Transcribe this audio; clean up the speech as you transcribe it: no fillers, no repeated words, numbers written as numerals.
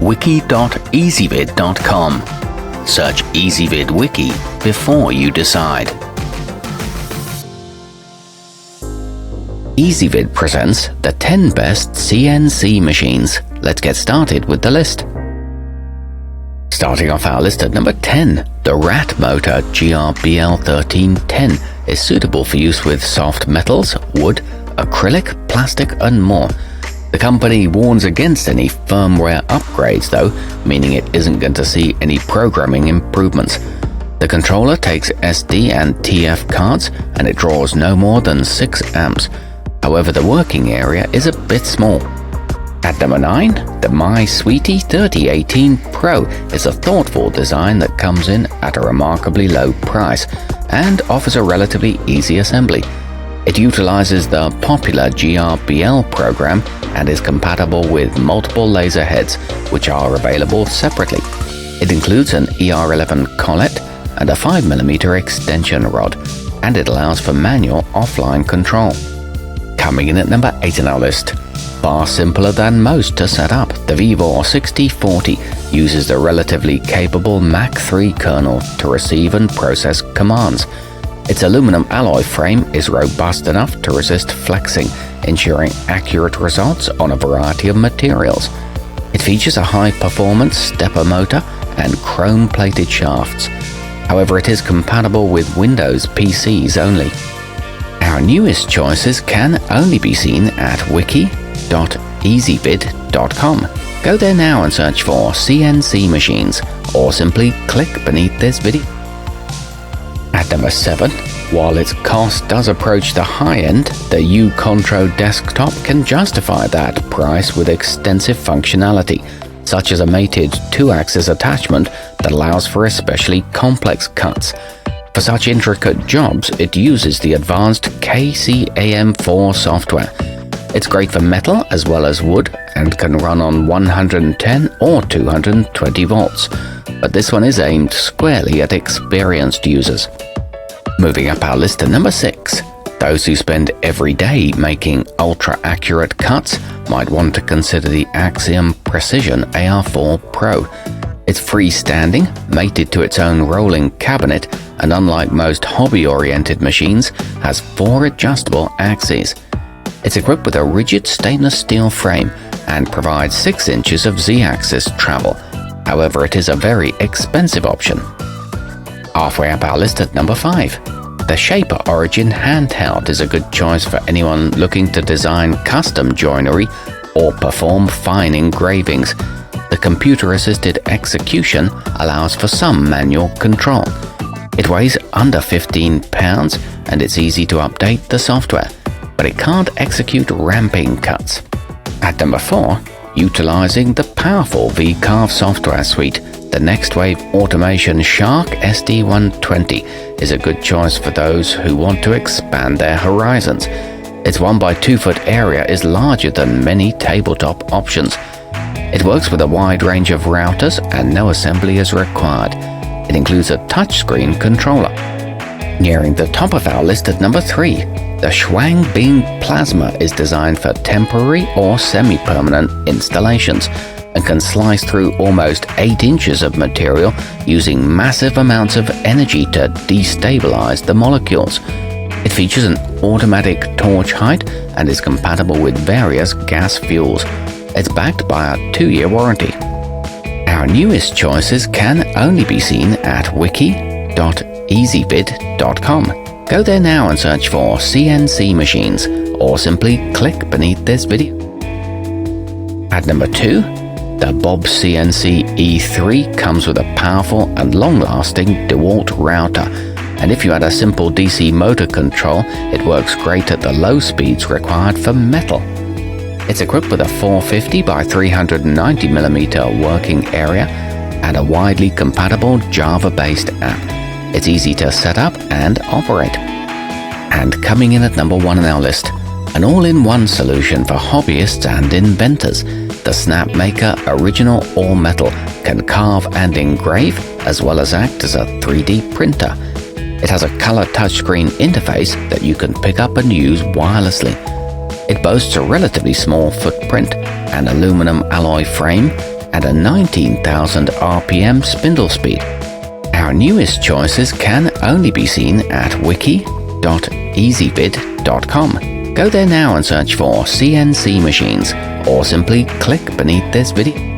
wiki.ezvid.com. Search Ezvid Wiki before you decide. Ezvid presents the 10 best CNC machines. Let's get started with the list. Starting off our list at number 10, the rattmmotor GRBL1310 is suitable for use with soft metals, wood, acrylic, plastic and more. The company warns against any firmware upgrades though, meaning it isn't going to see any programming improvements. The controller takes SD and TF cards and it draws no more than 6 amps. However, the working area is a bit small. At number 9, the mysweety 3018 Pro is a thoughtful design that comes in at a remarkably low price and offers a relatively easy assembly. It utilizes the popular GRBL program and is compatible with multiple laser heads, which are available separately. It includes an ER11 collet and a 5mm extension rod, and it allows for manual offline control. Coming in at number 8 on our list. Far simpler than most to set up, the vevor 6040 uses the relatively capable Mach 3 kernel to receive and process commands. Its aluminum alloy frame is robust enough to resist flexing, ensuring accurate results on a variety of materials. It features a high-performance stepper motor and chrome-plated shafts. However, it is compatible with Windows PCs only. Our newest choices can only be seen at wiki.ezvid.com. Go there now and search for CNC machines, or simply click beneath this video. At number 7, while its cost does approach the high end, the Ucontro Desktop can justify that price with extensive functionality, such as a mated 2-axis attachment that allows for especially complex cuts. For such intricate jobs, it uses the advanced KCAM4 software. It's great for metal as well as wood and can run on 110 or 220 volts, but this one is aimed squarely at experienced users. Moving up our list to number 6. Those who spend every day making ultra-accurate cuts might want to consider the Axial Precision AR4 Pro. It's freestanding, mated to its own rolling cabinet, and unlike most hobby-oriented machines, has 4 adjustable axes. It's equipped with a rigid stainless steel frame and provides 6 inches of Z-axis travel. However, it is a very expensive option. Halfway up our list at number 5. The Shaper Origin Handheld is a good choice for anyone looking to design custom joinery or perform fine engravings. The computer-assisted execution allows for some manual control. It weighs under 15 pounds and it's easy to update the software, but it can't execute ramping cuts. At number 4, utilizing the powerful VCarve software suite, the NextWave Automation Shark SD120 is a good choice for those who want to expand their horizons. Its 1x2 foot area is larger than many tabletop options. It works with a wide range of routers and no assembly is required. It includes a touchscreen controller. Nearing the top of our list at number 3, the Schwang plasma is designed for temporary or semi-permanent installations and can slice through almost 8 inches of material using massive amounts of energy to destabilize the molecules. It features an automatic torch height and is compatible with various gas fuels. It's backed by a 2-year warranty. Our newest choices can only be seen at wiki.ezvid.com. Go there now and search for CNC machines, or simply click beneath this video. At number 2, the bobscnc E3 comes with a powerful and long-lasting DeWalt router, and if you add a simple DC motor control, it works great at the low speeds required for metal. It's equipped with a 450 by 390mm working area and a widely compatible Java-based app. It's easy to set up and operate. And coming in at number 1 on our list, an all-in-one solution for hobbyists and inventors. The Snapmaker Original All Metal can carve and engrave as well as act as a 3D printer. It has a color touchscreen interface that you can pick up and use wirelessly. It boasts a relatively small footprint, an aluminum alloy frame, at a 19,000 RPM spindle speed. Our newest choices can only be seen at wiki.ezvid.com. Go there now and search for CNC Machines, or simply click beneath this video.